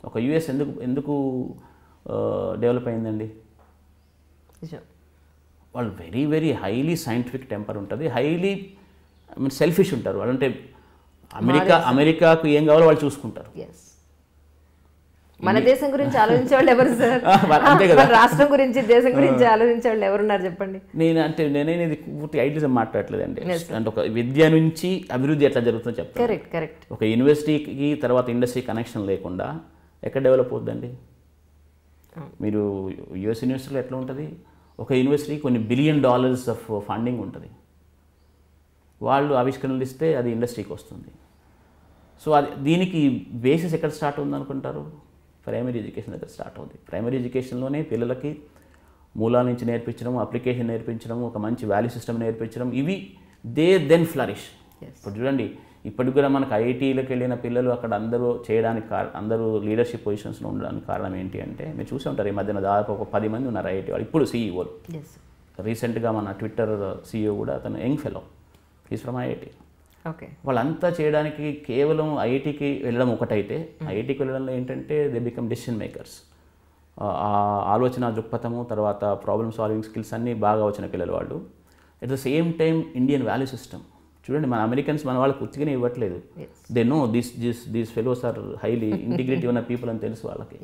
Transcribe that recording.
ఒక యుఎస్ ఎందుకు ఎందుకు డెవలప్ అయిందండి? వాళ్ళు very very highly scientific temper ఉంటుంది, హైలీ సెల్ఫిష్ ఉంటారు వాళ్ళు. అంటే అమెరికాకు ఏం కావాలో వాళ్ళు చూసుకుంటారు. మన దేశం గురించి ఆలోచించే వాళ్ళు ఎవరు సార్? అంతే కదా, రాష్ట్రం గురించి దేశం గురించి ఆలోచించే వాళ్ళు ఎవరున్నారు చెప్పండి? నేనేది పూర్తి ఐడియాజం మాట్లాడలేదండి. అంటే ఒక విద్య నుంచి అభివృద్ధి ఎట్లా జరుగుతుందో చెప్తాను. Correct correct. ఒక యూనివర్సిటీకి తర్వాత ఇండస్ట్రీ కనెక్షన్ లేకుండా ఎక్కడ డెవలప్ అవుతుందండి? మీరు యుఎస్ యూనివర్సిటీలో ఎట్లా ఉంటుంది? ఒక యూనివర్సిటీకి కొన్ని $1 బిలియన్ ఆఫ్ ఫండింగ్ ఉంటుంది. వాళ్ళు ఆవిష్కరణలు ఇస్తే అది ఇండస్ట్రీకి వస్తుంది. సో అది దీనికి బేసిస్ ఎక్కడ స్టార్ట్ అవుతుంది అనుకుంటారు? ప్రైమరీ ఎడ్యుకేషన్ దగ్గర స్టార్ట్ అవుతుంది. ప్రైమరీ ఎడ్యుకేషన్లోనే పిల్లలకి మూలాల నుంచి నేర్పించడం, అప్లికేషన్ నేర్పించడం, ఒక మంచి వాల్యూ సిస్టమ్ నేర్పించడం, ఇవి దెన్ ఫ్లరిష్. ఇప్పుడు చూడండి, ఇప్పటికి కూడా మనకు ఐఐటీలకు వెళ్ళిన పిల్లలు అక్కడ అందరూ చేయడానికి అందరూ లీడర్షిప్ పొజిషన్స్లో ఉండడానికి కారణం ఏంటి అంటే, మీరు చూసి ఉంటారు ఈ మధ్యన దాదాపు ఒక 10 మంది ఉన్నారు ఐఐటీ వాళ్ళు ఇప్పుడు సీఈఓలు. రీసెంట్గా మన ట్విట్టర్ సీఈఓ కూడా అతను young fellow, is from IIT. Okay, వాళ్ళంతా చేయడానికి కేవలం ఐఐటీకి వెళ్ళడం ఒకటైతే, ఐఐటీకి వెళ్ళడంలో ఏంటంటే దే బికమ్ డెసిషన్ మేకర్స్. ఆలోచన దృక్పథము, తర్వాత ప్రాబ్లమ్ సాల్వింగ్ స్కిల్స్ అన్నీ బాగా వచ్చిన పిల్లలు వాళ్ళు. At the same time Indian value system చూడండి, మన అమెరికన్స్ మన వాళ్ళకి ఉత్తిగానే ఇవ్వట్లేదు. They know these fellows are highly integrity ఉన్న పీపుల్ అని తెలుసు వాళ్ళకి.